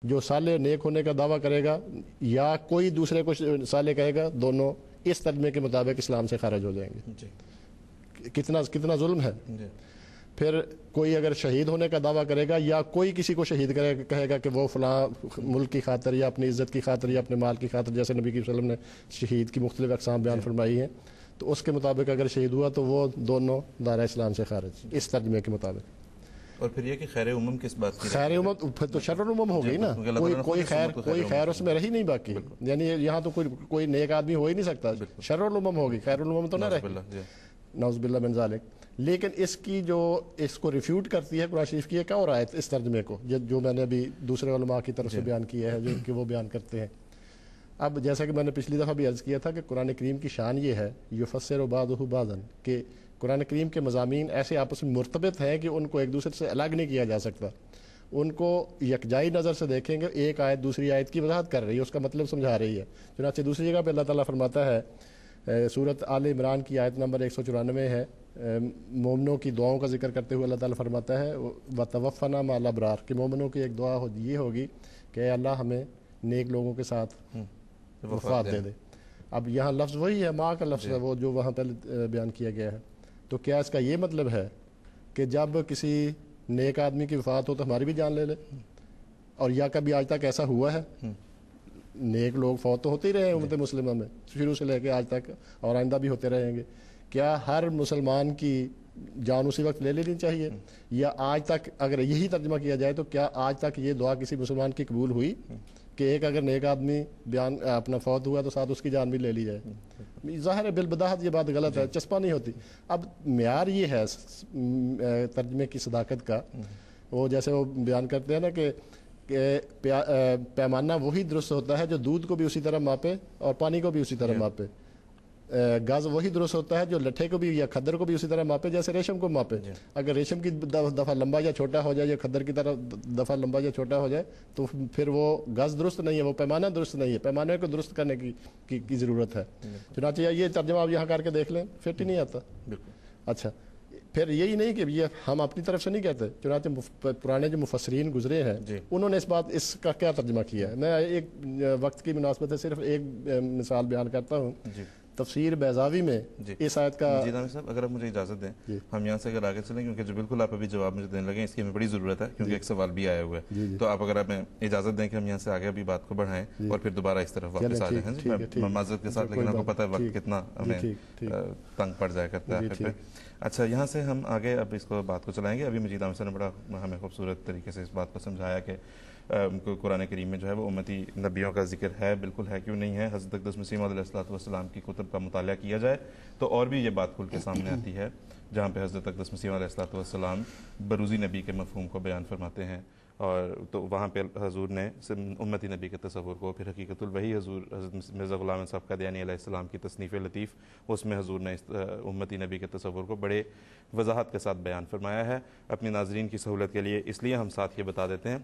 جو صالح نیک ہونے کا دعویٰ کرے گا یا کوئی دوسرے کو صالح کہے گا، دونوں اس ترجمے کے مطابق اسلام سے خارج ہو جائیں گے۔ کتنا ظلم ہے۔ پھر کوئی اگر شہید ہونے کا دعویٰ کرے گا یا کوئی کسی کو شہید کہے گا کہ وہ فلاں ملک کی خاطر یا اپنی عزت کی خاطر یا اپنے مال کی خاطر، جیسے نبی صلی اللہ علیہ وسلم نے شہید کی مختلف اقسام بیان فرمائی ہیں، تو اس کے مطابق اگر شہید ہوا تو وہ دونوں دائرہ اسلام سے خارج، اس ترجمے کے مطابق۔ اور پھر یہ کہ خیر امم کس بات کی؟ خیر امم پھر تو شر الامم ہو گئی نا، کوئی خیر اس میں رہی نہیں باقی، یعنی یہاں تو کوئی نیک آدمی ہو ہی نہیں سکتا، شر الامم ہوگی، خیر الامم تو نہ رہے، نعوذ باللہ من ذالک۔ لیکن اس کو ریفیوٹ کرتی ہے قرآن شریف کی ایک اور آیت اس ترجمے کو، جو میں نے ابھی دوسرے علماء کی طرف سے بیان کیا ہے، جو کہ وہ بیان کرتے ہیں۔ اب جیسا کہ میں نے پچھلی دفعہ بھی عرض کیا تھا کہ قرآن کریم کی شان یہ ہے یفسر بعضہ بعضا، کہ قرآن کریم کے مضامین ایسے آپس میں مرتبط ہیں کہ ان کو ایک دوسرے سے الگ نہیں کیا جا سکتا، ان کو یکجائی نظر سے دیکھیں گے، ایک آیت دوسری آیت کی وضاحت کر رہی ہے، اس کا مطلب سمجھا رہی ہے۔ چنانچہ دوسری جگہ پہ اللہ تعالیٰ فرماتا ہے، سورۃ آل عمران کی آیت نمبر 194 ہے، مومنوں کی دعاؤں کا ذکر کرتے ہوئے اللہ تعالیٰ فرماتا ہے وَتَوَفَّنَا مَعَ الْأَبْرَارِ، کہ مومنوں کی ایک دعا یہ ہوگی کہ اے اللہ ہمیں نیک لوگوں کے ساتھ وفات دے دے۔ اب یہاں لفظ وہی ہے، ماں کا لفظ ہے وہ جو وہاں پہلے بیان کیا گیا ہے۔ تو کیا اس کا یہ مطلب ہے کہ جب کسی نیک آدمی کی وفات ہو تو ہماری بھی جان لے لے؟ اور یا کبھی آج تک ایسا ہوا ہے؟ نیک لوگ فوت تو ہوتے ہی رہے ہیں امت مسلمہ میں شروع سے لے کے آج تک، اور آئندہ بھی ہوتے رہیں گے۔ کیا ہر مسلمان کی جان اسی وقت لے لینی چاہیے؟ یا آج تک اگر یہی ترجمہ کیا جائے تو کیا آج تک یہ دعا کسی مسلمان کی قبول ہوئی کہ ایک اگر نیک آدمی اپنا فوت ہوا تو ساتھ اس کی جان بھی لے لی جائے؟ ظاہر ہے بالبداہت یہ بات غلط ہے، چسپاں نہیں ہوتی۔ اب معیار یہ ہے ترجمے کی صداقت کا، وہ جیسے وہ بیان کرتے ہیں نا کہ پیمانہ وہی درست ہوتا ہے جو دودھ کو بھی اسی طرح ماپے اور پانی کو بھی اسی طرح ماپے، گز وہی درست ہوتا ہے جو لٹھے کو بھی یا کھدر کو بھی اسی طرح ماپے جیسے ریشم کو ماپے۔ اگر ریشم کی دفعہ لمبا یا چھوٹا ہو جائے یا کھدر کی طرح دفعہ لمبا یا چھوٹا ہو جائے تو پھر وہ گز درست نہیں ہے، وہ پیمانہ درست نہیں ہے، پیمانے کو درست کرنے کی ضرورت ہے۔ چنانچہ یہ ترجمہ آپ یہاں کر کے دیکھ لیں، فٹ ہی نہیں آتا۔ اچھا، پھر یہی نہیں کہ یہ ہم اپنی طرف سے نہیں کہتے، چنانچہ پرانے جو مفسرین گزرے ہیں انہوں نے اس کا کیا ترجمہ کیا ہے۔ میں ایک وقت کی مناسبت ہے صرف ایک مثال بیان کرتا ہوں۔ تفسیر بیضاوی میں اس آیت کا جی عامر صاحب اگر آپ مجھے اجازت دیں ہم یہاں سے اگر آگے چلیں، کیونکہ جو بالکل آپ ابھی جواب مجھے دینے لگے اس کی ہمیں بڑی ضرورت ہے، کیونکہ ایک سوال بھی آیا ہوا ہے، تو آپ اگر ہمیں اجازت دیں کہ ہم یہاں سے آگے ابھی بات کو بڑھائیں اور پھر دوبارہ اس طرف واپس آ جائیں۔ میں معذرت کے ساتھ، لیکن آپ کو پتہ ہے وقت کتنا ہمیں تنگ پڑ جایا کرتا ہے آخر پہ۔ اچھا، یہاں سے ہم آگے اب اس کو بات کو چلائیں گے۔ ابھی مجید عامر صاحب نے بڑا ہمیں خوبصورت طریقے سے اس بات کو سمجھایا کہ قرآن کریم میں جو ہے وہ امتی نبیوں کا ذکر ہے، بالکل ہے، کیوں نہیں ہے۔ حضرت اقدس مسیح موعود علیہ السلام کی کتب کا مطالعہ کیا جائے تو اور بھی یہ بات کھل کے سامنے آتی ہے، جہاں پہ حضرت اقدس مسیح علیہ السلام بروزی نبی کے مفہوم کو بیان فرماتے ہیں، اور تو وہاں پہ حضور نے امتی نبی کے تصور کو، پھر حقیقت الوحی حضور حضرت مرزا غلام احمد صاحب قادیانی علیہ السلام کی تصنیف لطیف، اس میں حضور نے امتی نبی کے تصور کو بڑے وضاحت کے ساتھ بیان فرمایا ہے۔ اپنی ناظرین کی سہولت کے لیے اس لیے ہم ساتھ یہ بتا دیتے ہیں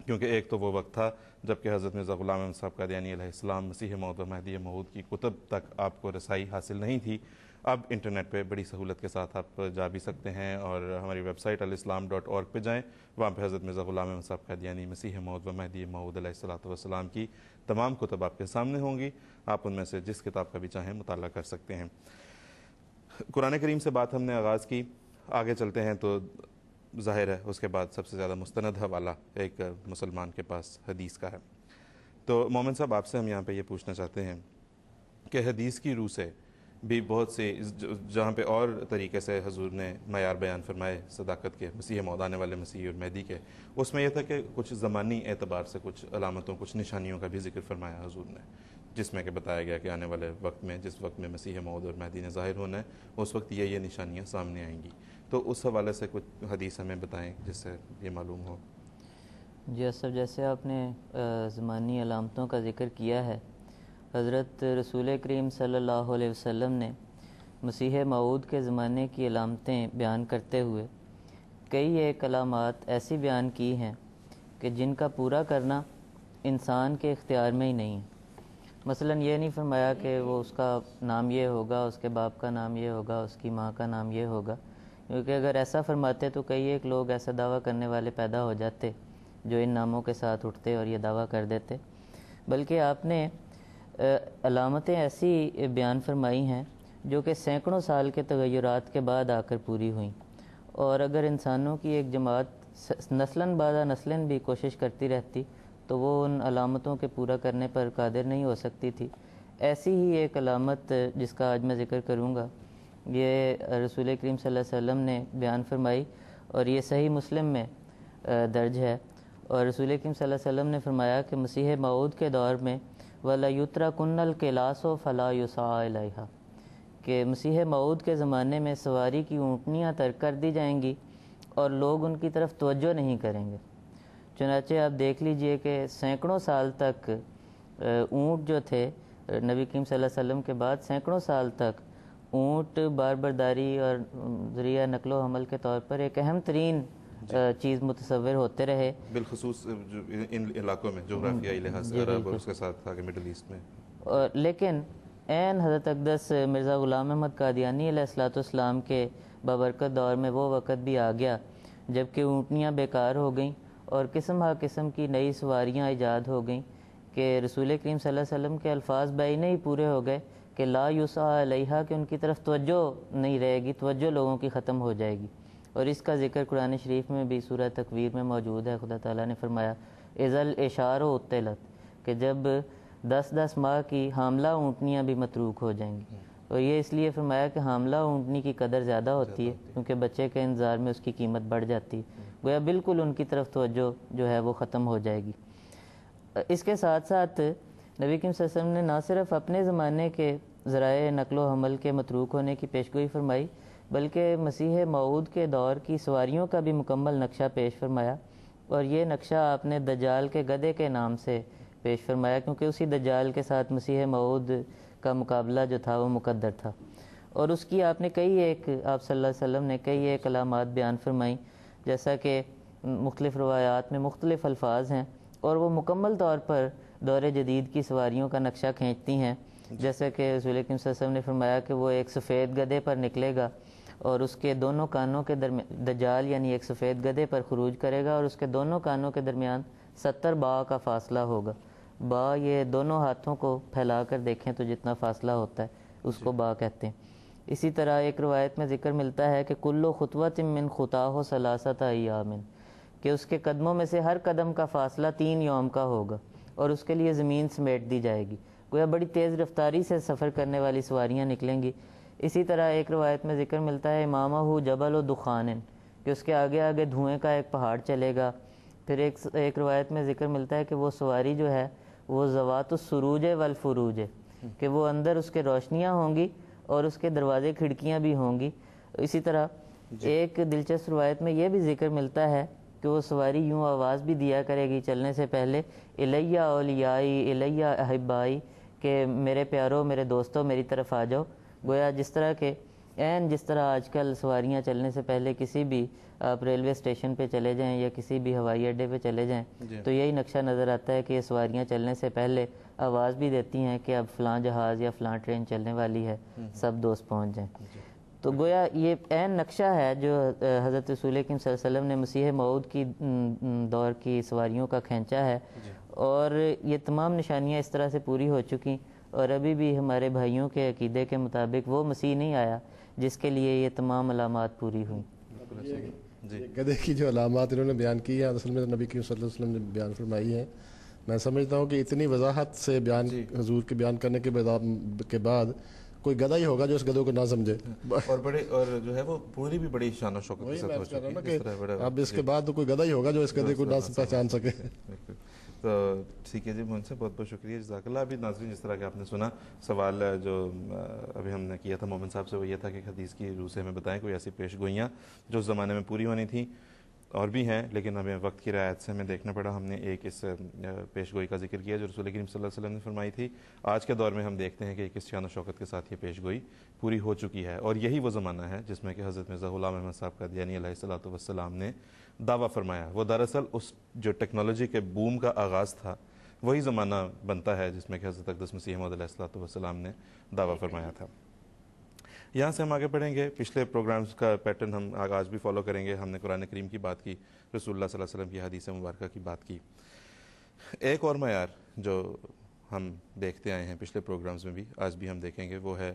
کیونکہ ایک تو وہ وقت تھا جب کہ حضرت مرزا غلام احمد صاحب قادیانی علیہ السلام مسیح موعود و مہدی موعود کی کتب تک آپ کو رسائی حاصل نہیں تھی۔ اب انٹرنیٹ پہ بڑی سہولت کے ساتھ آپ جا بھی سکتے ہیں، اور ہماری ویب سائٹ alislam.org پہ جائیں، وہاں پہ حضرت مرزا غلام احمد صاحب قادیانی مسیح موعود و مہدی موعود علیہ السلام کی تمام کتب آپ کے سامنے ہوں گی، آپ ان میں سے جس کتاب کا بھی چاہیں مطالعہ کر سکتے ہیں۔ قرآن کریم سے بات ہم نے آغاز کی، آگے چلتے ہیں تو ظاہر ہے اس کے بعد سب سے زیادہ مستند حوالہ ایک مسلمان کے پاس حدیث کا ہے۔ تو مومن صاحب آپ سے ہم یہاں پہ یہ پوچھنا چاہتے ہیں کہ حدیث کی روح سے بھی بہت سے جہاں پہ اور طریقے سے حضور نے معیار بیان فرمائے صداقت کے، مسیح موعود آنے والے مسیح اور مہدی کے، اس میں یہ تھا کہ کچھ زمانی اعتبار سے کچھ علامتوں، کچھ نشانیوں کا بھی ذکر فرمایا حضور نے، جس میں کہ بتایا گیا کہ آنے والے وقت میں، جس وقت میں مسیح موعود اور مہدی نے ظاہر ہونا ہے، اس وقت یہ نشانیاں سامنے آئیں گی۔ تو اس حوالے سے کچھ حدیث ہمیں بتائیں جس سے یہ معلوم ہو۔ جی سب جیسے آپ نے زمانی علامتوں کا ذکر کیا ہے، حضرت رسول کریم صلی اللہ علیہ وسلم نے مسیح موعود کے زمانے کی علامتیں بیان کرتے ہوئے کئی ایک علامات ایسی بیان کی ہیں کہ جن کا پورا کرنا انسان کے اختیار میں ہی نہیں ہے۔ مثلا یہ نہیں فرمایا کہ وہ اس کا نام یہ ہوگا، اس کے باپ کا نام یہ ہوگا، اس کی ماں کا نام یہ ہوگا، کیونکہ اگر ایسا فرماتے تو کئی ایک لوگ ایسا دعویٰ کرنے والے پیدا ہو جاتے جو ان ناموں کے ساتھ اٹھتے اور یہ دعویٰ کر دیتے، بلکہ آپ نے علامتیں ایسی بیان فرمائی ہیں جو کہ سینکڑوں سال کے تغیرات کے بعد آ کر پوری ہوئیں، اور اگر انسانوں کی ایک جماعت نسلاً بعد نسلاً بھی کوشش کرتی رہتی تو وہ ان علامتوں کے پورا کرنے پر قادر نہیں ہو سکتی تھی۔ ایسی ہی ایک علامت جس کا آج میں ذکر کروں گا، یہ رسول کریم صلی اللہ علیہ وسلم نے بیان فرمائی، اور یہ صحیح مسلم میں درج ہے، اور رسول کریم صلی اللہ علیہ وسلم نے فرمایا کہ مسیح موعود کے دور میں وَلَا يُتْرَكُنَّ الْقِلَاسُ فَلَا يُسْعَىٰ إِلَيْهَا، کہ مسیح موعود کے زمانے میں سواری کی اونٹنیاں ترک کر دی جائیں گی اور لوگ ان کی طرف توجہ نہیں کریں گے۔ چنانچہ آپ دیکھ لیجئے کہ سینکڑوں سال تک اونٹ جو تھے، نبی کریم صلی اللہ علیہ وسلم کے بعد سینکڑوں سال تک اونٹ بار برداری اور ذریعہ نقل و حمل کے طور پر ایک اہم ترین چیز متصور ہوتے رہے، بالخصوص ان علاقوں میں جغرافیائی لحاظ سے عرب اور اس کے ساتھ آگے مڈل ایسٹ میں۔ لیکن عین حضرت اقدس مرزا غلام احمد قادیانی علیہ السلام کے بابرکت دور میں وہ وقت بھی آ گیا جب کہ اونٹنیاں بیکار ہو گئیں اور قسم ہا قسم کی نئی سواریاں ایجاد ہو گئیں کہ رسول کریم صلی اللہ علیہ وسلم کے الفاظ بعینہ ہی پورے ہو گئے کہ لا یسعیٰ علیہا، کہ ان کی طرف توجہ نہیں رہے گی، توجہ لوگوں کی ختم ہو جائے گی۔ اور اس کا ذکر قرآن شریف میں بھی سورہ تکویر میں موجود ہے۔ خدا تعالیٰ نے فرمایا اذا العشار عطلت، کہ جب 10 ماہ کی حاملہ اونٹنیاں بھی متروک ہو جائیں گی، اور یہ اس لیے فرمایا کہ حاملہ اونٹنی کی قدر زیادہ ہوتی ہے کیونکہ بچے کے انتظار میں اس کی قیمت بڑھ جاتی ہے، گویا بالکل ان کی طرف توجہ جو ہے وہ ختم ہو جائے گی۔ اس کے ساتھ ساتھ نبی کریم صلی اللہ علیہ وسلم نے نہ صرف اپنے زمانے کے ذرائع نقل و حمل کے متروک ہونے کی پیشگوئی فرمائی، بلکہ مسیح موعود کے دور کی سواریوں کا بھی مکمل نقشہ پیش فرمایا، اور یہ نقشہ آپ نے دجال کے گدھے کے نام سے پیش فرمایا کیونکہ اسی دجال کے ساتھ مسیح موعود کا مقابلہ جو تھا وہ مقدر تھا، اور اس کی آپ نے آپ صلی اللہ علیہ وسلم نے کئی ایک علامات بیان فرمائیں، جیسا کہ مختلف روایات میں مختلف الفاظ ہیں اور وہ مکمل طور پر دور جدید کی سواریوں کا نقشہ کھینچتی ہیں، جیسے کہ رسول کریم صلی اللہ علیہ وسلم نے فرمایا کہ وہ ایک سفید گدھے پر نکلے گا اور اس کے دونوں کانوں کے درمیان دجال یعنی ایک سفید گدھے پر خروج کرے گا اور اس کے دونوں کانوں کے درمیان 70 باع کا فاصلہ ہوگا۔ باع یہ دونوں ہاتھوں کو پھیلا کر دیکھیں تو جتنا فاصلہ ہوتا ہے اس کو باع کہتے ہیں۔ اسی طرح ایک روایت میں ذکر ملتا ہے کہ کلو خطوۃ من خطاہ ثلاثۃ ایام، کہ اس کے قدموں میں سے ہر قدم کا فاصلہ 3 یوم کا ہوگا اور اس کے لیے زمین سمیٹ دی جائے گی، گویا بڑی تیز رفتاری سے سفر کرنے والی سواریاں نکلیں گی۔ اسی طرح ایک روایت میں ذکر ملتا ہے امامہ جبل و دخان، کہ اس کے آگے آگے دھوئیں کا ایک پہاڑ چلے گا۔ پھر ایک روایت میں ذکر ملتا ہے کہ وہ سواری جو ہے وہ ذوات السروج والفروج، کہ وہ اندر اس کے روشنیاں ہوں گی اور اس کے دروازے کھڑکیاں بھی ہوں گی۔ اسی طرح ایک دلچسپ روایت میں یہ بھی ذکر ملتا ہے کہ وہ سواری یوں آواز بھی دیا کرے گی چلنے سے پہلے، الیہ اولیائی الیہ احبائی، کہ میرے پیارو میرے دوستو میری طرف آ جاؤ، گویا جس طرح آج کل سواریاں چلنے سے پہلے کسی بھی آپ ریلوے اسٹیشن پہ چلے جائیں یا کسی بھی ہوائی اڈے پہ چلے جائیں تو یہی نقشہ نظر آتا ہے کہ یہ سواریاں چلنے سے پہلے آواز بھی دیتی ہیں کہ اب فلاں جہاز یا فلاں ٹرین چلنے والی ہے، سب دوست پہنچ جائیں۔ تو گویا یہ عین نقشہ ہے جو حضرت رسول کریم صلی اللہ علیہ وسلم نے مسیح موعود کی دور کی سواریوں کا کھینچا ہے، اور یہ تمام نشانیاں اس طرح سے پوری ہو چکی، اور ابھی بھی ہمارے بھائیوں کے عقیدے کے مطابق وہ مسیح نہیں آیا جس کے لیے یہ تمام علامات پوری ہوئیں۔ گدھے کی جو علامات انہوں نے بیان کی ہیں اصل میں نبی کریم صلی اللہ علیہ وسلم نے بیان فرمائی ہیں۔ میں سمجھتا ہوں کہ اتنی وضاحت سے بیان حضور کے بیان کرنے کے بعد کوئی گدھا ہی ہوگا جو اس گدھوں کو نہ سمجھے، اور جو ہے وہ پوری بھی بڑی شان و شوکت کے ساتھ ہو چکی ہے۔ اب اس کے بعد تو کوئی گدھا ہی ہوگا جو اس گدھے کو نہ پہچان سکے۔ تو ٹھیک ہے جی، مجھ سے بہت بہت شکریہ، جزاک اللہ۔ ابھی ناظرین جس طرح کہ آپ نے سنا سوال جو ابھی ہم نے کیا تھا مومن صاحب سے، وہ یہ تھا کہ حدیث کی روح سے ہمیں بتائیں کوئی ایسی پیش گوئیاں جو اس زمانے میں پوری ہونی تھیں، اور بھی ہیں لیکن ہمیں وقت کی رعایت سے ہمیں دیکھنا پڑا۔ ہم نے ایک اس پیش گوئی کا ذکر کیا جو رسول کریم صلی اللہ علیہ وسلم نے فرمائی تھی۔ آج کے دور میں ہم دیکھتے ہیں کہ کس شان و شوکت کے ساتھ یہ پیش گوئی پوری ہو چکی ہے، اور یہی وہ زمانہ ہے جس میں کہ حضرت مرزا غلام احمد صاحب قادیانی علیہ الصلوۃ والسلام نے دعویٰ فرمایا۔ وہ دراصل اس جو ٹیکنالوجی کے بوم کا آغاز تھا وہی زمانہ بنتا ہے جس میں کہ حضرت اقدس مسیح موعود علیہ الصلوۃ والسلام نے دعویٰ فرمایا تھا۔ یہاں سے ہم آگے بڑھیں گے. پچھلے پروگرامز کا پیٹرن ہم آج بھی فالو کریں گے. ہم نے قرآن کریم کی بات کی, رسول اللہ صلی اللہ علیہ وسلم کی حدیث مبارکہ کی بات کی. ایک اور معیار جو ہم دیکھتے آئے ہیں پچھلے پروگرامز میں بھی, آج بھی ہم دیکھیں گے, وہ ہے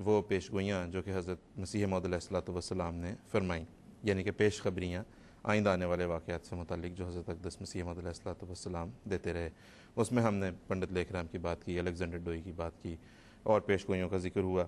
وہ پیش گوئیاں جو کہ حضرت مسیح موعود علیہ الصلوۃ والسلام نے فرمائیں, یعنی کہ پیش خبریاں آئندہ آنے والے واقعات سے متعلق جو حضرت اقدس مسیح موعود علیہ الصلوۃ والسلام دیتے رہے. اس میں ہم نے پنڈت لیکھ رام کی بات کی, الیگزینڈر ڈوئی کی بات کی, اور پیش گوئیوں کا ذکر ہوا.